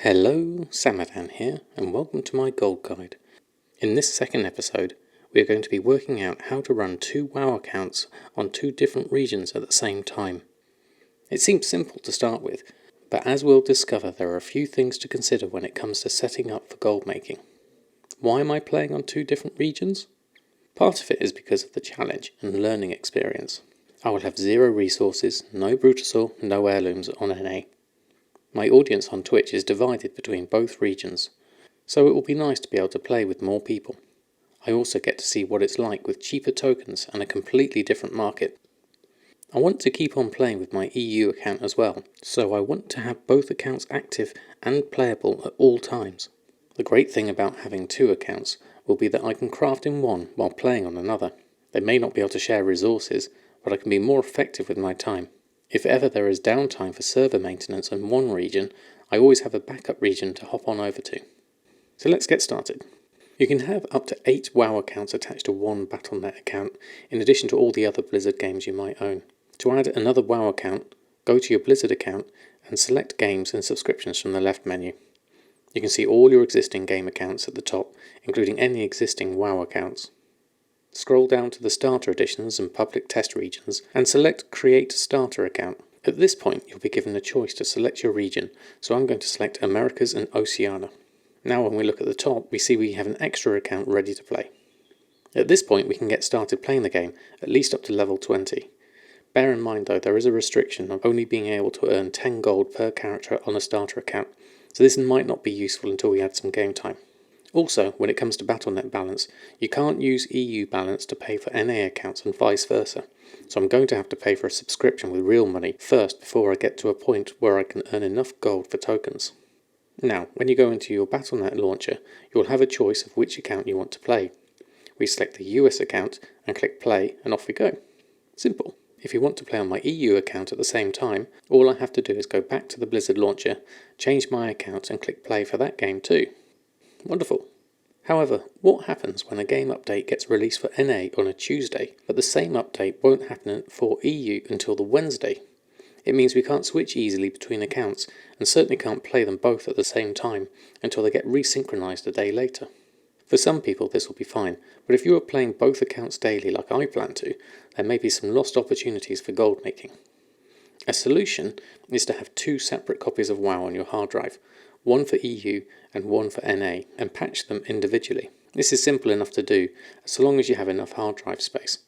Hello, Samadan here, and welcome to my Gold Guide. In this second episode, we are going to be working out how to run two WoW accounts on two different regions at the same time. It seems simple to start with, but as we'll discover, there are a few things to consider when it comes to setting up for gold making. Why am I playing on two different regions? Part of it is because of the challenge and learning experience. I will have 0 resources, no Brutosaur, no heirlooms on NA. My audience on Twitch is divided between both regions, so it will be nice to be able to play with more people. I also get to see what it's like with cheaper tokens and a completely different market. I want to keep on playing with my EU account as well, so I want to have both accounts active and playable at all times. The great thing about having two accounts will be that I can craft in one while playing on another. They may not be able to share resources, but I can be more effective with my time. If ever there is downtime for server maintenance in one region, I always have a backup region to hop on over to. So let's get started. You can have up to 8 WoW accounts attached to one Battle.net account, in addition to all the other Blizzard games you might own. To add another WoW account, go to your Blizzard account and select Games and Subscriptions from the left menu. You can see all your existing game accounts at the top, including any existing WoW accounts. Scroll down to the Starter Editions and Public Test Regions and select Create Starter Account. At this point you'll be given a choice to select your region, so I'm going to select Americas and Oceania. Now when we look at the top, we see we have an extra account ready to play. At this point we can get started playing the game, at least up to level 20. Bear in mind though, there is a restriction of only being able to earn 10 gold per character on a starter account, so this might not be useful until we add some game time. Also, when it comes to Battle.net balance, you can't use EU balance to pay for NA accounts and vice versa, so I'm going to have to pay for a subscription with real money first before I get to a point where I can earn enough gold for tokens. Now, when you go into your Battle.net launcher, you'll have a choice of which account you want to play. We select the US account and click play and off we go. Simple. If you want to play on my EU account at the same time, all I have to do is go back to the Blizzard launcher, change my account and click play for that game too. Wonderful. However, what happens when a game update gets released for NA on a Tuesday, but the same update won't happen for EU until the Wednesday? It means we can't switch easily between accounts, and certainly can't play them both at the same time until they get resynchronized a day later. For some people this will be fine, but if you are playing both accounts daily like I plan to, there may be some lost opportunities for gold making. A solution is to have 2 separate copies of WoW on your hard drive, one for EU and one for NA, and patch them individually. This is simple enough to do, so long as you have enough hard drive space.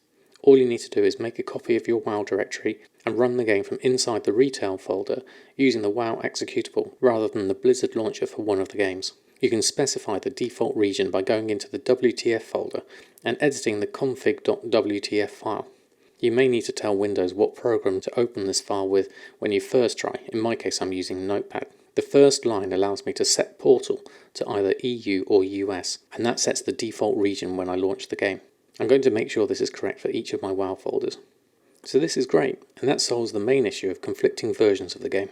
All you need to do is make a copy of your WoW directory and run the game from inside the retail folder using the WoW executable rather than the Blizzard launcher for one of the games. You can specify the default region by going into the WTF folder and editing the config.wtf file. You may need to tell Windows what program to open this file with when you first try. In my case I'm using Notepad. The first line allows me to set portal to either EU or US, and that sets the default region when I launch the game. I'm going to make sure this is correct for each of my WoW folders. So this is great, and that solves the main issue of conflicting versions of the game.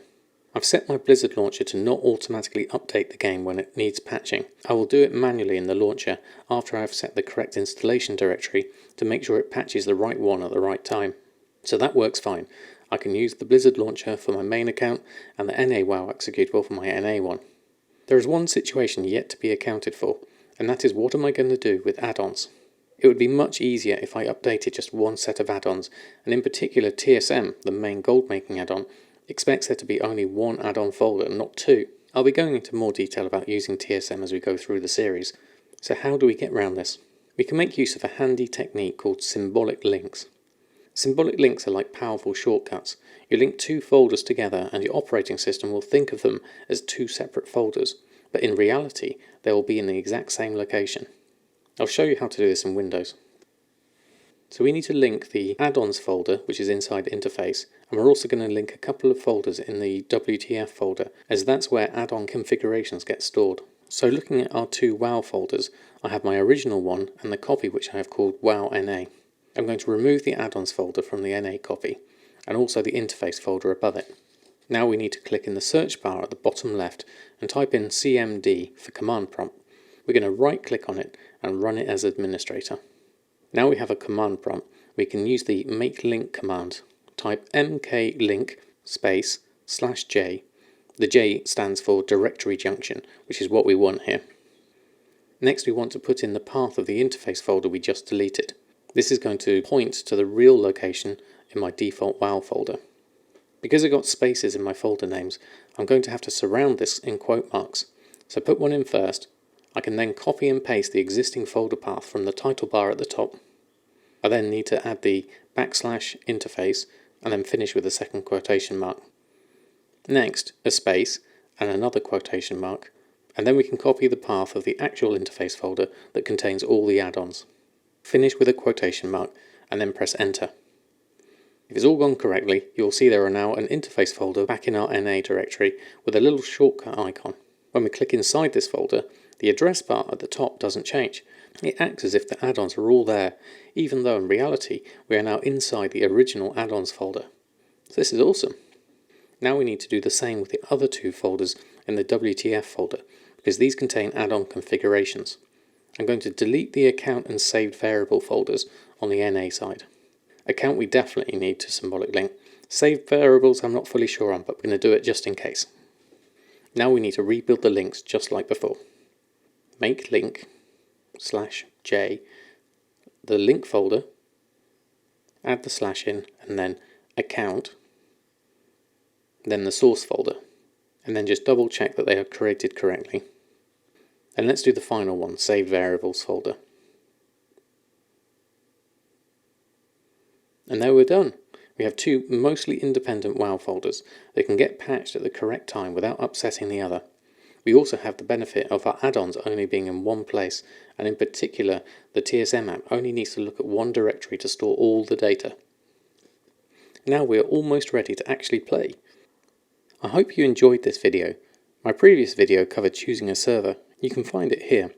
I've set my Blizzard launcher to not automatically update the game when it needs patching. I will do it manually in the launcher after I've set the correct installation directory to make sure it patches the right one at the right time. So that works fine. I can use the Blizzard launcher for my main account and the NA WoW executable for my NA one. There is one situation yet to be accounted for, and that is what am I going to do with add-ons? It would be much easier if I updated just one set of add-ons, and in particular TSM, the main gold making add-on, expects there to be only one add-on folder, not 2. I'll be going into more detail about using TSM as we go through the series. So how do we get around this? We can make use of a handy technique called symbolic links. Symbolic links are like powerful shortcuts. You link 2 folders together and your operating system will think of them as 2 separate folders, but in reality they will be in the exact same location. I'll show you how to do this in Windows. So we need to link the add-ons folder, which is inside interface, and we're also going to link a couple of folders in the WTF folder, as that's where add-on configurations get stored. So looking at our 2 WoW folders, I have my original one and the copy which I have called WoW NA. I'm going to remove the add-ons folder from the NA copy, and also the interface folder above it. Now we need to click in the search bar at the bottom left and type in CMD for command prompt. We're going to right click on it and run it as administrator. Now we have a command prompt, we can use the make link command. Type mklink space /j, The J stands for directory junction, which is what we want here. Next we want to put in the path of the interface folder we just deleted. This is going to point to the real location in my default WoW folder. Because I got spaces in my folder names, I'm going to have to surround this in quote marks. So put one in first. I can then copy and paste the existing folder path from the title bar at the top. I then need to add the \interface and then finish with a second quotation mark. Next, a space and another quotation mark, and then we can copy the path of the actual interface folder that contains all the add-ons. Finish with a quotation mark and then press enter. If it's all gone correctly, you'll see there are now an interface folder back in our NA directory with a little shortcut icon. When we click inside this folder, the address bar at the top doesn't change. It acts as if the add-ons are all there, even though in reality we are now inside the original add-ons folder. So this is awesome. Now we need to do the same with the other two folders in the WTF folder, because these contain add-on configurations. I'm going to delete the account and saved variable folders on the NA side. Account we definitely need to Symbolic link. Saved variables I'm not fully sure on, but we're going to do it just in case. Now we need to rebuild the links just like before. Make link /j, the link folder, add the slash in, and then account, then the source folder, and then just double check that they are created correctly. And let's do the final one, saved variables folder. And there we're done. We have two mostly independent WoW folders that can get patched at the correct time without upsetting the other. We also have the benefit of our add-ons only being in one place, and in particular the TSM app only needs to look at one directory to store all the data. Now we are almost ready to actually play. I hope you enjoyed this video. My previous video covered choosing a server. You can find it here.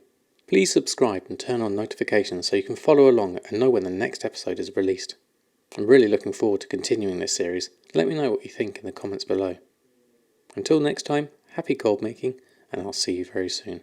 Please subscribe and turn on notifications so you can follow along and know when the next episode is released. I'm really looking forward to continuing this series. Let me know what you think in the comments below. Until next time, happy gold making, and I'll see you very soon.